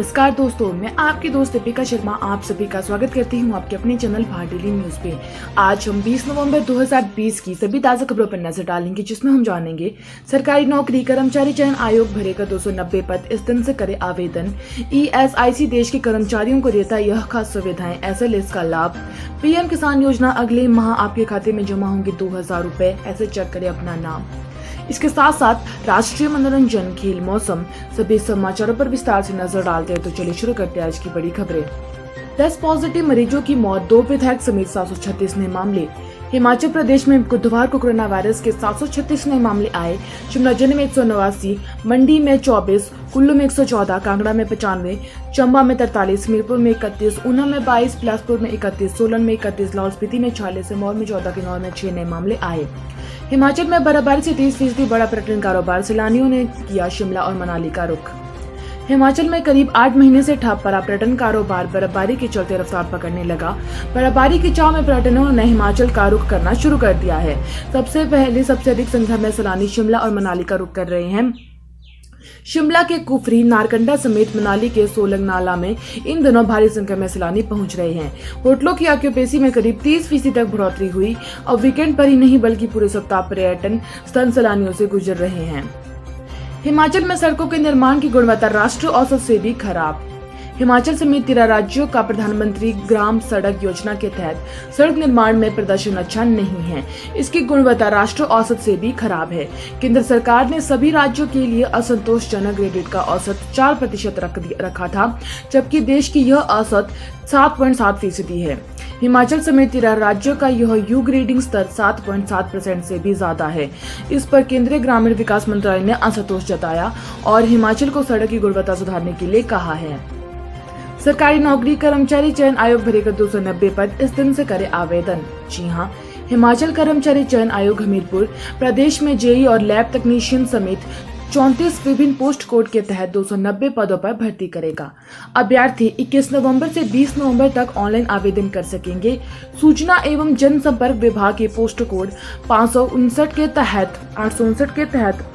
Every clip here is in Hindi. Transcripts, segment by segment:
नमस्कार दोस्तों, मैं आपकी दोस्त दीपिका शर्मा आप सभी का स्वागत करती हूं आपके अपने चैनल भारत डेली न्यूज पे। आज हम 20 नवंबर 2020 की सभी ताज़ा खबरों पर नजर डालेंगे, जिसमें हम जानेंगे सरकारी नौकरी कर्मचारी चयन आयोग भरेगा 290 पद, इस दिन से करे आवेदन। ESIC देश के कर्मचारियों को देता यह खास सुविधाएं, ऐसे लिस्ट का लाभ। PM किसान योजना अगले माह आपके खाते में जमा होंगे 2000 रुपए, ऐसे चेक करे अपना नाम। इसके साथ साथ राष्ट्रीय मनोरंजन, खेल, मौसम, सभी समाचारों पर विस्तार से नजर डालते हैं। तो चलिए शुरू करते हैं आज की बड़ी खबरें। 10 पॉजिटिव मरीजों की मौत, 2 विधायक समेत 736 नए मामले। हिमाचल प्रदेश में बुधवार को कोरोना वायरस के 736 नए मामले आए। शिमला जिले में 189, मंडी में 24, कुल्लू में 114, कांगड़ा में 95, चंबा में 43, हमीरपुर में 31, ऊना में 22, बिलासपुर में 31, सोलन में 31, लाहौल स्पीति में 46, सिरमौर में 14, किन्नौर में 6 नए मामले आए। हिमाचल में बर्फबारी से 30% बढ़ा पर्यटन कारोबार, सैलानियों ने किया शिमला और मनाली का रुख। हिमाचल में करीब 8 महीने से ठप पड़ा पर्यटन कारोबार, बर्फबारी के चलते रफ्तार पकड़ने लगा। बर्फबारी की चाह में पर्यटकों ने हिमाचल का रुख करना शुरू कर दिया है। सबसे अधिक संख्या में सैलानी शिमला और मनाली का रुख कर रहे हैं। शिमला के कुफरी, नारकंडा समेत मनाली के सोलंग नाला में इन दिनों भारी संख्या में सैलानी पहुंच रहे हैं। होटलों की ऑक्यूपेंसी में करीब 30% तक बढ़ोतरी हुई और वीकेंड पर ही नहीं बल्कि पूरे सप्ताह पर्यटन स्थल सैलानियों से गुजर रहे हैं। हिमाचल में सड़कों के निर्माण की गुणवत्ता राष्ट्रीय औसत से भी खराब। हिमाचल समेत 13 राज्यों का प्रधानमंत्री ग्राम सड़क योजना के तहत सड़क निर्माण में प्रदर्शन अच्छा नहीं है। इसकी गुणवत्ता राष्ट्रीय औसत से भी खराब है। केंद्र सरकार ने सभी राज्यों के लिए असंतोषजनक ग्रेडेड का औसत 4% रखा था, जबकि देश की यह औसत 7.7% है। हिमाचल समेत 13 राज्यों का यह यू ग्रेडिंग स्तर 7.7% से भी ज्यादा है। इस पर केंद्रीय ग्रामीण विकास मंत्रालय ने असंतोष जताया और हिमाचल को सड़क की गुणवत्ता सुधारने के लिए कहा है। सरकारी नौकरी कर्मचारी चयन आयोग भरेगा 290 पद, इस दिन से करे आवेदन। जी हां, हिमाचल कर्मचारी चयन आयोग हमीरपुर प्रदेश में जेई और लैब तकनीशियन समेत 34 विभिन्न पोस्ट कोड के तहत 290 पदों पर भर्ती करेगा। अभ्यर्थी 21 नवंबर से 20 नवंबर तक ऑनलाइन आवेदन कर सकेंगे। सूचना एवं जनसंपर्क विभाग के पोस्ट कोड 859 के तहत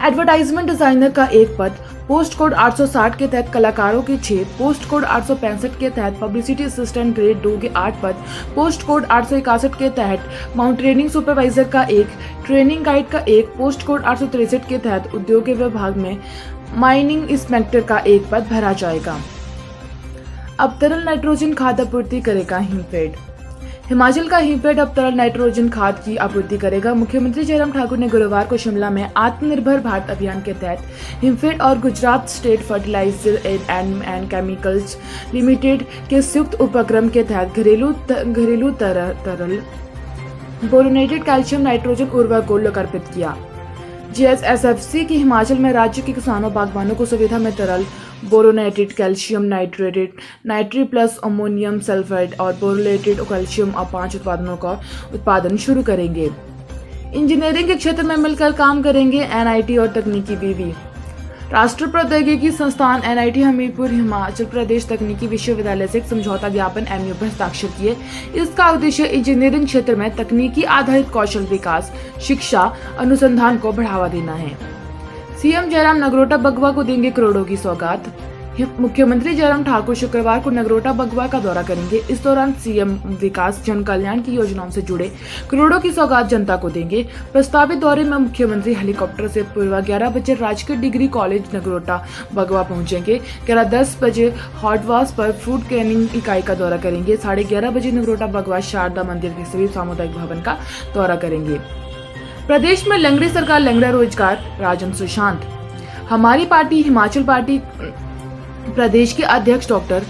एडवर्टाइजमेंट डिजाइनर का 1 पद, पोस्ट कोड 860 के तहत कलाकारों के 6, पोस्ट कोड 865 के तहत पब्लिसिटी असिस्टेंट ग्रेड 2 के 8 पद, पोस्ट कोड 861 के तहत माउंटेनियरिंग सुपरवाइजर का 1, ट्रेनिंग गाइड का 1, पोस्ट कोड 863 के तहत उद्योग के विभाग में माइनिंग इंस्पेक्टर का 1 पद भरा जाएगा। अब तरल नाइट्रोजन खाद आपूर्ति करेगा हिमफेड। हिमाचल का हिमफेड अब तरल नाइट्रोजन खाद की आपूर्ति करेगा। मुख्यमंत्री जयराम ठाकुर ने गुरुवार को शिमला में आत्मनिर्भर भारत अभियान के तहत हिमफेड और Gujarat state fertiliser and chemicals limited के संयुक्त उपक्रम के तहत घरेलू तरल बोरोनेटेड कैल्शियम नाइट्रोजन उर्वरक को लोकार्पित किया। GSSFC की हिमाचल में राज्य के किसानों बागवानों को सुविधा में तरल बोरोनेटेड कैल्शियम नाइट्रेट, नाइट्री प्लस अमोनियम सल्फाइड और बोरोनेटेड कैल्शियम और 5 उत्पादनों का उत्पादन शुरू करेंगे। इंजीनियरिंग के क्षेत्र में मिलकर काम करेंगे NIT और तकनीकी विवि। राष्ट्रीय प्रौद्योगिकी संस्थान NIT हमीरपुर हिमाचल प्रदेश तकनीकी विश्वविद्यालय से एक समझौता ज्ञापन MOU पर हस्ताक्षर किए। इसका उद्देश्य इंजीनियरिंग क्षेत्र में तकनीकी आधारित कौशल विकास, शिक्षा, अनुसंधान को बढ़ावा देना है। CM जयराम नगरोटा बगवा को देंगे करोड़ों की सौगात। मुख्यमंत्री जयराम ठाकुर शुक्रवार को नगरोटा बगवा का दौरा करेंगे। इस दौरान CM विकास जन कल्याण की योजनाओं से जुड़े करोड़ों की सौगात जनता को देंगे। प्रस्तावित दौरे में मुख्यमंत्री हेलीकॉप्टर से पूर्व 11 बजे राजकीय डिग्री कॉलेज नगरोटा बगवा पहुंचेंगे। 11:10 बजे हॉटवास पर फूड कैनिंग इकाई का दौरा करेंगे। 11:30 बजे नगरोटा बगवा शारदा मंदिर के सभी सामुदायिक भवन का दौरा करेंगे। प्रदेश में लंगड़ी सरकार, लंगड़ा रोजगार, राजन सुशांत। हमारी पार्टी हिमाचल पार्टी प्रदेश के अध्यक्ष डॉक्टर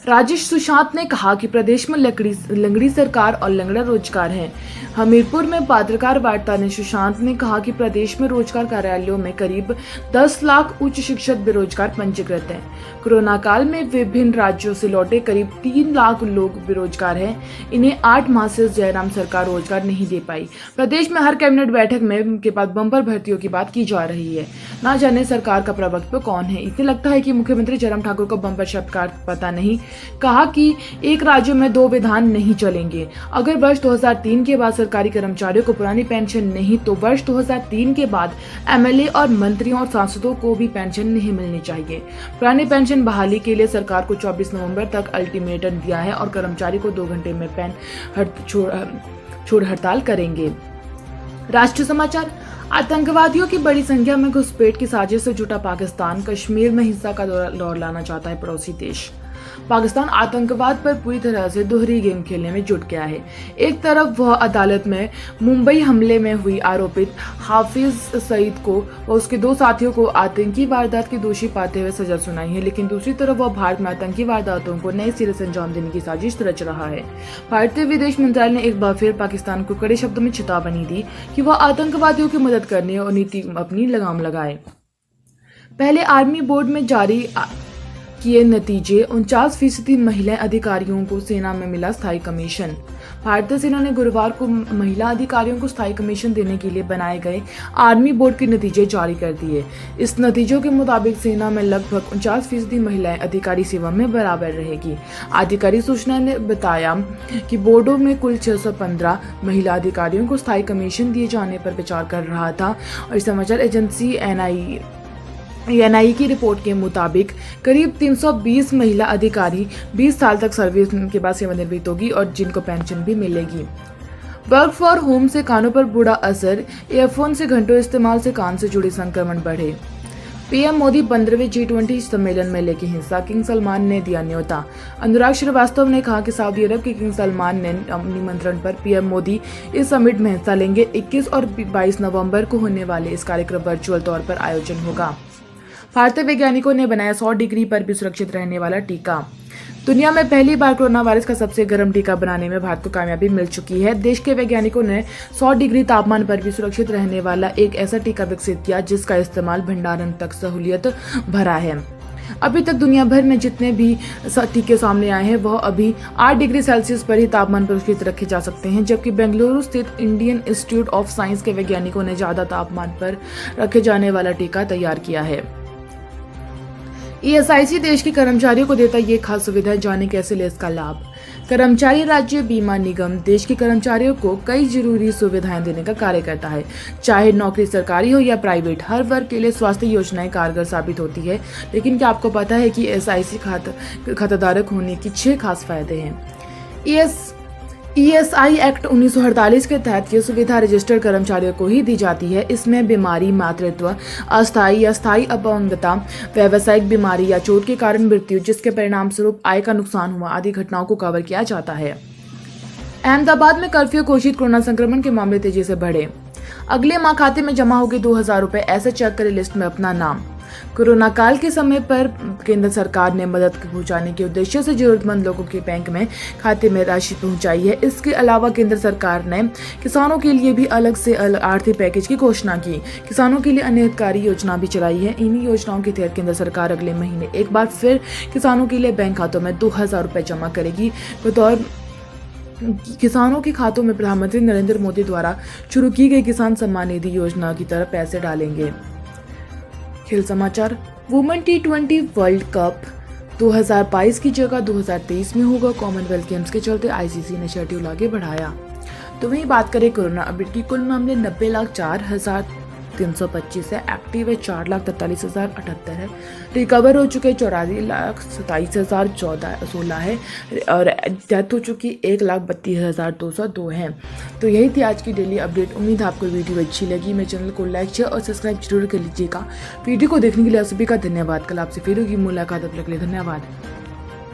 राजेश सुशांत ने कहा कि प्रदेश में लंगड़ी सरकार और लंगड़ा रोजगार है। हमीरपुर में पत्रकार वार्ता में सुशांत ने कहा कि प्रदेश में रोजगार कार्यालयों में करीब 10 लाख उच्च शिक्षित बेरोजगार पंजीकृत हैं। कोरोना काल में विभिन्न राज्यों से लौटे करीब 3 लाख लोग बेरोजगार हैं। इन्हें 8 माह से जयराम सरकार रोजगार नहीं दे पाई। प्रदेश में हर कैबिनेट बैठक में के बाद बम्पर भर्तियों की बात की जा रही है। ना जाने सरकार का प्रवक्ता कौन है। इसे लगता है कि मुख्यमंत्री जयराम ठाकुर को बम्पर शब्द का पता नहीं। कहा कि एक राज्य में दो विधान नहीं चलेंगे। अगर वर्ष 2003 के बाद सरकारी कर्मचारियों को पुरानी पेंशन नहीं तो वर्ष 2003 के बाद एमएलए और मंत्रियों और सांसदों को भी पेंशन नहीं मिलनी चाहिए। पुरानी पेंशन बहाली के लिए सरकार को 24 नवंबर तक अल्टीमेटम दिया है और कर्मचारी को 2 घंटे में छोड़ हड़ताल करेंगे। राष्ट्रीय समाचार। आतंकवादियों की बड़ी संख्या में घुसपैठ की साजिश से जुटा पाकिस्तान कश्मीर में हिंसा का दौर लाना चाहता है पड़ोसी देश। पाकिस्तान आतंकवाद पर पूरी तरह से दोहरी गेम खेलने में जुट गया है। एक तरफ वह अदालत में मुंबई हमले में हुई आरोपित हाफिज सईद को व उसके 2 साथियों को आतंकी वारदात के दोषी पाते हुए सजा सुनाई है, लेकिन दूसरी तरफ वह भारत में आतंकी वारदातों को नए सिरे से अंजाम देने की साजिश रच रहा है। भारतीय विदेश मंत्रालय ने एक बार फिर पाकिस्तान को कड़े शब्दों में चेतावनी दी कि वह आतंकवादियों की मदद करने और नीति अपनी लगाम लगाए। पहले आर्मी बोर्ड में जारी किए नतीजे। 49% महिला अधिकारियों को सेना में मिला स्थायी कमीशन। भारतीय सेना ने गुरुवार को महिला अधिकारियों को स्थायी कमीशन देने के लिए बनाए गए आर्मी बोर्ड के नतीजे जारी कर दिए। इस नतीजों के मुताबिक सेना में लगभग 49% महिलाएं अधिकारी सेवा में बराबर रहेगी। आधिकारिक सूचना ने बताया कि बोर्डों में कुल 615 महिला अधिकारियों को स्थायी कमीशन दिए जाने पर विचार कर रहा था और समाचार एजेंसी एनआई की रिपोर्ट के मुताबिक करीब 320 महिला अधिकारी 20 साल तक सर्विस के बाद सेवानिवृत्त होगी और जिनको पेंशन भी मिलेगी। वर्क फॉर होम से कानों पर बुरा असर। ईयरफोन से घंटों इस्तेमाल से कान से जुड़े संक्रमण बढ़े। पीएम मोदी 15वें G20 सम्मेलन में लेके हिस्सा। किंग सलमान ने दिया न्योता। अनुराग श्रीवास्तव ने कहा कि सऊदी अरब के किंग सलमान ने निमंत्रण पर पीएम मोदी इस समिट में हिस्सा लेंगे। 21 और 22 नवंबर को होने वाले इस कार्यक्रम वर्चुअल तौर पर आयोजन होगा। भारतीय वैज्ञानिकों ने बनाया 100 डिग्री पर भी सुरक्षित रहने वाला टीका। दुनिया में पहली बार कोरोना वायरस का सबसे गर्म टीका बनाने में भारत को कामयाबी मिल चुकी है। देश के वैज्ञानिकों ने 100 डिग्री तापमान पर भी सुरक्षित रहने वाला एक ऐसा टीका विकसित किया जिसका इस्तेमाल भंडारण तक सहूलियत भरा है। अभी तक दुनिया भर में जितने भी टीके सामने आए हैं वह अभी 8 डिग्री सेल्सियस पर ही तापमान पर सुरक्षित रखे जा सकते हैं, जबकि बेंगलुरु स्थित इंडियन इंस्टीट्यूट ऑफ साइंस के वैज्ञानिकों ने ज्यादा तापमान पर रखे जाने वाला टीका तैयार किया है। ईएसआईसी देश के कर्मचारियों को देता ये खास सुविधा, जाने कैसे ले इसका लाभ। कर्मचारी राज्य बीमा निगम देश के कर्मचारियों को कई जरूरी सुविधाएं देने का कार्य करता है। चाहे नौकरी सरकारी हो या प्राइवेट, हर वर्ग के लिए स्वास्थ्य योजनाएं कारगर साबित होती है। लेकिन क्या आपको पता है कि ईएसआईसी खाताधारक होने की 6 खास फायदे हैं। ईएसआई एक्ट 1948 के तहत ये सुविधा रजिस्टर्ड कर्मचारियों को ही दी जाती है। इसमें बीमारी, मातृत्व, अस्थायी या स्थायी अपंगता, व्यावसायिक बीमारी या चोट के कारण मृत्यु जिसके परिणाम स्वरूप आय का नुकसान हुआ आदि घटनाओं को कवर किया जाता है। अहमदाबाद में कर्फ्यू घोषित। कोरोना संक्रमण के मामले तेजी से बढ़े। अगले माह खाते में जमा होंगे 2000 रुपए, ऐसे चेक करें लिस्ट में अपना नाम। कोरोना काल के समय पर केंद्र सरकार ने मदद पहुंचाने के उद्देश्य से जरूरतमंद लोगों के बैंक में खाते में राशि पहुंचाई है। इसके अलावा केंद्र सरकार ने किसानों के लिए भी अलग से आर्थिक पैकेज की घोषणा की। किसानों के लिए अनेककारी योजना भी चलाई है। इन्हीं योजनाओं के तहत केंद्र सरकार अगले महीने एक बार फिर किसानों के लिए बैंक खातों में 2000 रुपए जमा करेगी। बतौर किसानों के खातों में प्रधानमंत्री नरेंद्र मोदी द्वारा शुरू की गई किसान सम्मान निधि योजना की तरफ पैसे डालेंगे। खेल समाचार। वुमेन T20 वर्ल्ड कप 2022 की जगह 2023 में होगा। कॉमनवेल्थ गेम्स के चलते आईसीसी ने शेड्यूल आगे बढ़ाया। तो वहीं बात करें कोरोना अपडेट की, कुल मामले 90,04,325 है। एक्टिव है 4,43,078 है। रिकवर हो चुके 84,27,016 है और डेथ हो चुकी 1,32,202 है। तो यही थी आज की डेली अपडेट। उम्मीद है आपको वीडियो अच्छी लगी। मेरे चैनल को लाइक, शेयर और सब्सक्राइब जरूर कर लीजिएगा। वीडियो को देखने के लिए आप सभी का धन्यवाद। कल आपसे फिर होगी मुलाकात। तब तक के लिए धन्यवाद।